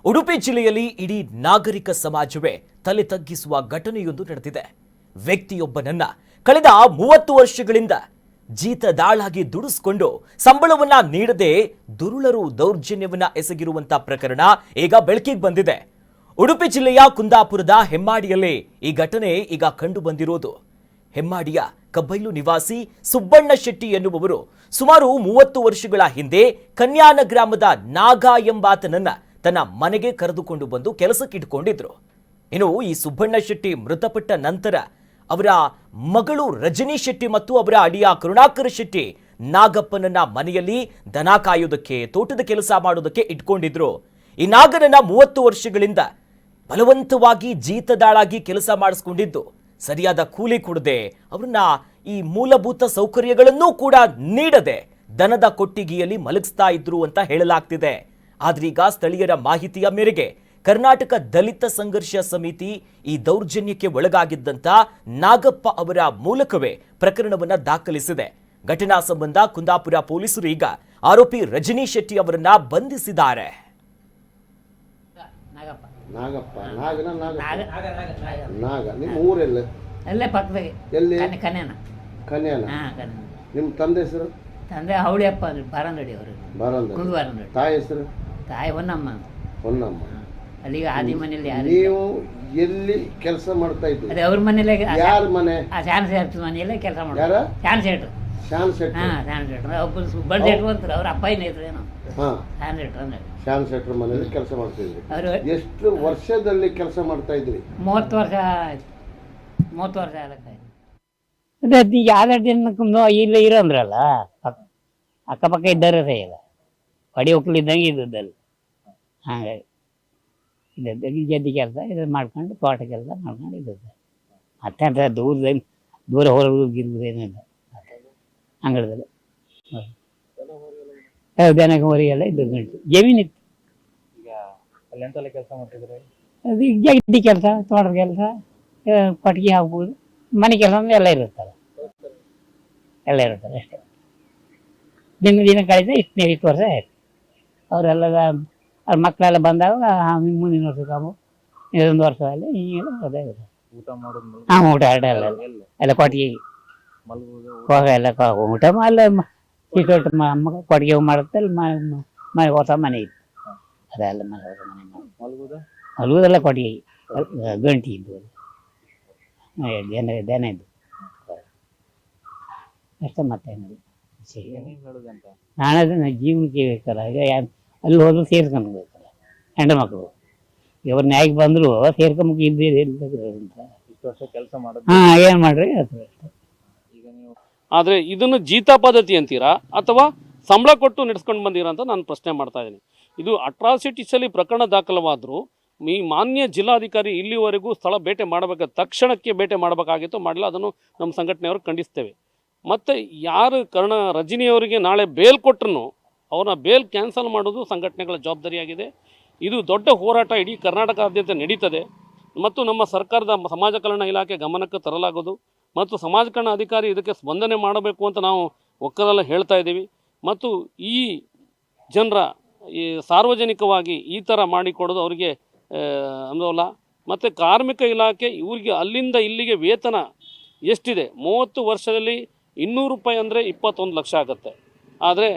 ಉಡುಪಿ ಜಿಲ್ಲೆಯಲ್ಲಿ ಇಡೀ ನಾಗರಿಕ ಸಮಾಜವೇ ತಲೆ ತಗ್ಗಿಸುವ ಘಟನೆಯೊಂದು ನಡೆದಿದೆ. ವ್ಯಕ್ತಿಯೊಬ್ಬನನ್ನ ಕಳೆದ 30 ವರ್ಷಗಳಿಂದ ಜೀತದಾಳಾಗಿ ದುಡಿಸಿಕೊಂಡು ಸಂಬಳವನ್ನ ನೀಡದೆ ದುರುಳರು ದೌರ್ಜನ್ಯವನ್ನ ಎಸಗಿರುವಂತ ಪ್ರಕರಣ ಈಗ ಬೆಳಕಿಗೆ ಬಂದಿದೆ. ಉಡುಪಿ ಜಿಲ್ಲೆಯ ಕುಂದಾಪುರದ ಹೆಮ್ಮಾಡಿಯಲ್ಲಿ ಈ ಘಟನೆ ಈಗ ಕಂಡು ಬಂದಿರೋದು. ಹೆಮ್ಮಾಡಿಯ ಕಬ್ಬೈಲು ನಿವಾಸಿ ಸುಬ್ಬಣ್ಣ ಶೆಟ್ಟಿ ಎನ್ನುವವರು ಸುಮಾರು 30 ವರ್ಷಗಳ ಹಿಂದೆ ಕನ್ಯಾನ ಗ್ರಾಮದ ನಾಗ ಎಂಬಾತನನ್ನ ತನ್ನ ಮನೆಗೆ ಕರೆದುಕೊಂಡು ಬಂದು ಕೆಲಸಕ್ಕೆ ಇಟ್ಕೊಂಡಿದ್ರು. ಇನ್ನು ಈ ಸುಬ್ಬಣ್ಣ ಶೆಟ್ಟಿ ಮೃತಪಟ್ಟ ನಂತರ ಅವರ ಮಗಳು ರಜನಿ ಶೆಟ್ಟಿ ಮತ್ತು ಅವರ ಅಳಿಯ ಕರುಣಾಕರ ಶೆಟ್ಟಿ ನಾಗಪ್ಪನನ್ನ ಮನೆಯಲ್ಲಿ ದನ ಕಾಯೋದಕ್ಕೆ, ತೋಟದ ಕೆಲಸ ಮಾಡೋದಕ್ಕೆ ಇಟ್ಕೊಂಡಿದ್ರು. ಈ ನಾಗನನ್ನ 30 ವರ್ಷಗಳಿಂದ ಬಲವಂತವಾಗಿ ಜೀತದಾಳಾಗಿ ಕೆಲಸ ಮಾಡಿಸ್ಕೊಂಡಿದ್ದು, ಸರಿಯಾದ ಕೂಲಿ ಕೊಡದೆ ಅವರನ್ನ ಈ ಮೂಲಭೂತ ಸೌಕರ್ಯಗಳನ್ನೂ ಕೂಡ ನೀಡದೆ ದನದ ಕೊಟ್ಟಿಗೆಯಲ್ಲಿ ಮಲಗಿಸ್ತಾ ಇದ್ರು ಅಂತ ಹೇಳಲಾಗ್ತಿದೆ. ಆದ್ರೀಗ ಸ್ಥಳೀಯರ ಮಾಹಿತಿಯ ಮೇರೆಗೆ ಕರ್ನಾಟಕ ದಲಿತ ಸಂಘರ್ಷ ಸಮಿತಿ ಈ ದೌರ್ಜನ್ಯಕ್ಕೆ ಒಳಗಾಗಿದ್ದಂತ ನಾಗಪ್ಪ ಅವರ ಮೂಲಕವೇ ಪ್ರಕರಣವನ್ನ ದಾಖಲಿಸಿದೆ. ಘಟನಾ ಸಂಬಂಧ ಕುಂದಾಪುರ ಪೊಲೀಸರು ಈಗ ಆರೋಪಿ ರಜನಿ ಶೆಟ್ಟಿ ಅವರನ್ನ ಬಂಧಿಸಿದ್ದಾರೆ. ನಿಮ್ಮ ಊರೆಲ್ಲ? ಅಲ್ಲೇ ಪಕ್ಕದಾಗೆ. ಎಲ್ಲಿ? ಕನ್ಯಾನ. ನಿಮ್ಮ ತಂದೆ ಹೆಸರು? ತಂದೆ ಹೌಳಿಯಪ್ಪ ಬಾರಂದಡಿ ಅವರು. ಬಾರಂದಡಿ. ತಾಯಿ ಹೆಸರು? ತಾಯಿ ಹೊನ್ನಮ್ಮ. ಹೊನ್ನಮ್ಮ. ಅಲ್ಲಿಗೆ ಆದಿ ಮನೆಯಲ್ಲಿ ಯಾರು? ನೀವು ಎಲ್ಲಿ ಕೆಲಸ ಮಾಡ್ತಾ ಇದ್ದೀರಿ? ಅದೇ ಅವ್ರ ಮನೇಲೆ. ಯಾರ ಮನೆ? ಶಾನ್ ಶೆಟ್ ಮನೆಯಲ್ಲೇ ಕೆಲಸ ಮಾಡೋದು. ಯಾರ? ಶಾನ್ ಶೆಟ್. ಶಾನ್ ಶೆಟ್. ಶಾನ್ ಶೆಟ್. ಒಬ್ಬರು ಸುಬ್ಬಣ್ಣ ಶೆಟ್ ಅಂತಾರೆ, ಅವ್ರ ಅಪ್ಪನ ಹೆಸರು ಏನೋ. ಶಾನ್ ಶೆಟ್ ಅಂದ್ರೆ. ಶಾನ್ ಶೆಟ್ರ ಮನೆಯಲ್ಲಿ ಕೆಲಸ ಮಾಡ್ತಾ ಇದ್ರಿ. ಅವರು ಎಷ್ಟು ವರ್ಷದಲ್ಲಿ ಕೆಲಸ ಮಾಡ್ತಾ ಇದ್ರಿ? 30 ವರ್ಷ ಆಯ್ತು. 30 ವರ್ಷ ಆದಕ್ಕೆ ಅದೇ ಯಾವ್ದು ದಿನಕ್ಕೂ ಇಲ್ಲ ಇರಂದ್ರಲ್ಲ, ಅಕ್ಕಪಕ್ಕ ಇದ್ದಾರೆ ಸಹ ಇಲ್ಲ, ಹೊಡಿ ಹೋಗ್ಲಿದ್ದಂಗೆ ಇದ್ದದ್ದಲ್ಲ. ಹಾಗಾಗಿ ಇದ್ದದ್ದು ಜದ್ದಿ ಕೆಲಸ ಇದು ಮಾಡ್ಕೊಂಡು ತೋಟ ಕೆಲಸ ಮಾಡ್ಕೊಂಡು ಇದ್ದದ್ದು. ಮತ್ತೆ ಅಂತ ದೂರ ಹೊರಗಿರುವುದೇನಿಲ್ಲ ಅಂಗಳದಲ್ಲಿ. ದನಕ್ಕೆ ಹೊರಗೆಲ್ಲ ಇದ್ದದ್ದು ಗಂಟು ಜಮೀನಿತ್ತು. ಅದು ಜಗ್ದಿ ಕೆಲಸ, ತೋಟದ ಕೆಲಸ, ಕೊಟ್ಟಿಗೆ ಹಾಕ್ಬೋದು, ಮನೆ ಕೆಲಸ ಅಂದ್ರೆ ಎಲ್ಲ ಇರುತ್ತಲ್ಲ, ಎಲ್ಲ ಇರುತ್ತಲ್ಲ ಅಷ್ಟೇ. ದಿನ ಕಳೆದ 20 ವರ್ಷ ಆಯ್ತು. ಅವರೆಲ್ಲ ಅವ್ರ ಮಕ್ಕಳೆಲ್ಲ ಬಂದಾಗ ಮುಂದಿನ ವರ್ಷಕ್ಕಾಗು ಇನ್ನೊಂದು ವರ್ಷದಲ್ಲಿ ಹೀಗೆಲ್ಲ ಅದೇ ಊಟ ಎಲ್ಲ ಕೊಟ್ಟಿಗೆ ಹೋಗ ಎಲ್ಲ ಊಟ ಅಲ್ಲ ಚಿಕ್ಕ ಕೊಟ್ಟಿಗೆ ಮಾಡುತ್ತೆ. ಮನೆ ಹೊಸ ಮನೆ ಇತ್ತು, ಅದೆಲ್ಲ ಮಲಗುದೆಲ್ಲ ಕೊಟ್ಟಿಗೆ ಗಂಟಿ ಇದ್ದು ದನ ಇದ್ದು ಅಷ್ಟೇ. ಮತ್ತೇನಿಲ್ಲ. ನಾನದನ್ನ ಜೀವನಕ್ಕೆ ಬೇಕಲ್ಲ, ಈಗ ಅಲ್ಲಿ ಹೋದ್ರು ಸೇರ್ಕೊಂಡ್ಬೇಕಲ್ಲ ಹೆಣ್ಣು ಮಕ್ಕಳು. ಇವ್ರ ನ್ಯಾಯಕ್ಕೆ ಬಂದ್ರು ಸೇರ್ಕೊಂಬಕ್ಕೆ ಕೆಲಸ ಮಾಡೋದು. ಏನ್ ಮಾಡ್ರಿ ಅದು. ಆದ್ರೆ ಇದನ್ನು ಜೀತ ಪದ್ಧತಿ ಅಂತೀರಾ ಅಥವಾ ಸಂಬಳ ಕೊಟ್ಟು ನಡೆಸ್ಕೊಂಡು ಬಂದಿರಾ ಅಂತ ನಾನು ಪ್ರಶ್ನೆ ಮಾಡ್ತಾ ಇದ್ದೀನಿ. ಇದು ಅಟ್ರಾಸಿಟೀಸಲ್ಲಿ ಪ್ರಕರಣ ದಾಖಲವಾದರೂ ಈ ಮಾನ್ಯ ಜಿಲ್ಲಾಧಿಕಾರಿ ಇಲ್ಲಿವರೆಗೂ ಸ್ಥಳ ಭೇಟಿ ಮಾಡಬೇಕಾದ ತಕ್ಷಣಕ್ಕೆ ಭೇಟಿ ಮಾಡಬೇಕಾಗಿತ್ತು, ಮಾಡಲ್ಲ. ಅದನ್ನು ನಮ್ಮ ಸಂಘಟನೆಯವರು ಖಂಡಿಸ್ತೇವೆ. ಮತ್ತು ಯಾರು ರಜನಿಯವರಿಗೆ ನಾಳೆ ಬೇಲ್ ಕೊಟ್ಟರು ಅವ್ರನ್ನ ಬೇಲ್ ಕ್ಯಾನ್ಸಲ್ ಮಾಡೋದು ಸಂಘಟನೆಗಳ ಜವಾಬ್ದಾರಿಯಾಗಿದೆ. ಇದು ದೊಡ್ಡ ಹೋರಾಟ ಇಡೀ ಕರ್ನಾಟಕದಾದ್ಯಂತ ನಡೀತದೆ ಮತ್ತು ನಮ್ಮ ಸರ್ಕಾರದ ಸಮಾಜ ಕಲ್ಯಾಣ ಇಲಾಖೆ ಗಮನಕ್ಕೆ ತರಲಾಗೋದು ಮತ್ತು ಸಮಾಜ ಕಲ್ಯಾಣ ಅಧಿಕಾರಿ ಇದಕ್ಕೆ ಸ್ಪಂದನೆ ಮಾಡಬೇಕು ಅಂತ ನಾವು ಒಕ್ಕಲೆಲ್ಲ ಹೇಳ್ತಾ ಇದ್ದೀವಿ. ಮತ್ತು ಈ ಜನರ ಈ ಸಾರ್ವಜನಿಕವಾಗಿ ಈ ಥರ ಮಾಡಿಕೊಡೋದು ಅವರಿಗೆ ಅನುಭವ. ಮತ್ತು ಕಾರ್ಮಿಕ ಇಲಾಖೆ ಇವರಿಗೆ ಅಲ್ಲಿಂದ ಇಲ್ಲಿಗೆ ವೇತನ ಎಷ್ಟಿದೆ, 30 ವರ್ಷದಲ್ಲಿ 200 ರೂಪಾಯಿ ಅಂದರೆ 21 ಲಕ್ಷ ಆಗುತ್ತೆ. ಆದರೆ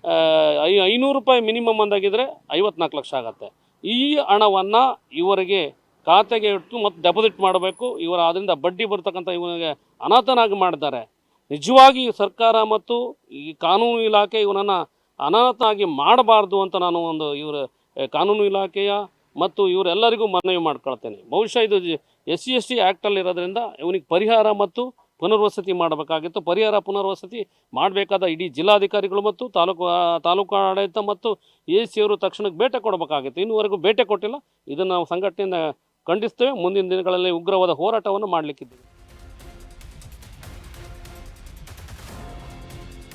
500 ರೂಪಾಯಿ ಮಿನಿಮಮ್ ಅಂದಾಗಿದ್ದರೆ 54 ಲಕ್ಷ ಆಗುತ್ತೆ. ಈ ಹಣವನ್ನು ಇವರಿಗೆ ಖಾತೆಗೆ ಇಟ್ಟು ಮತ್ತು ಡೆಪಾಸಿಟ್ ಮಾಡಬೇಕು. ಇವರ ಅದರಿಂದ ಬಡ್ಡಿ ಬರ್ತಕ್ಕಂಥ ಇವನಿಗೆ ಅನಾಥನಾಗಿ ಮಾಡಿದ್ದಾರೆ. ನಿಜವಾಗಿ ಸರ್ಕಾರ ಮತ್ತು ಈ ಕಾನೂನು ಇಲಾಖೆ ಇವನನ್ನು ಅನಾಥನಾಗಿ ಮಾಡಬಾರ್ದು ಅಂತ ನಾನು ಒಂದು ಇವರ ಕಾನೂನು ಇಲಾಖೆಯ ಮತ್ತು ಇವರೆಲ್ಲರಿಗೂ ಮನವಿ ಮಾಡ್ಕೊಳ್ತೇನೆ. ಬಹುಶಃ ಇದು SC/ST ಆ್ಯಕ್ಟಲ್ಲಿ ಇರೋದ್ರಿಂದ ಇವನಿಗೆ ಪರಿಹಾರ ಮತ್ತು ಪುನರ್ವಸತಿ ಮಾಡಬೇಕಾಗಿತ್ತು. ಪರಿಹಾರ ಪುನರ್ವಸತಿ ಮಾಡಬೇಕಾದ ಇಡೀ ಜಿಲ್ಲಾಧಿಕಾರಿಗಳು ಮತ್ತು ತಾಲೂಕು ಆಡಳಿತ ಮತ್ತು AC ಅವರು ತಕ್ಷಣಕ್ಕೆ ಭೇಟಿ ಕೊಡಬೇಕಾಗಿತ್ತು. ಇನ್ನೂವರೆಗೂ ಭೇಟಿ ಕೊಟ್ಟಿಲ್ಲ. ಇದನ್ನು ನಾವು ಸಂಘಟನೆಯಿಂದ ಖಂಡಿಸ್ತೇವೆ. ಮುಂದಿನ ದಿನಗಳಲ್ಲಿ ಉಗ್ರವಾದ ಹೋರಾಟವನ್ನು ಮಾಡಲಿಕ್ಕಿದ್ದೇವೆ.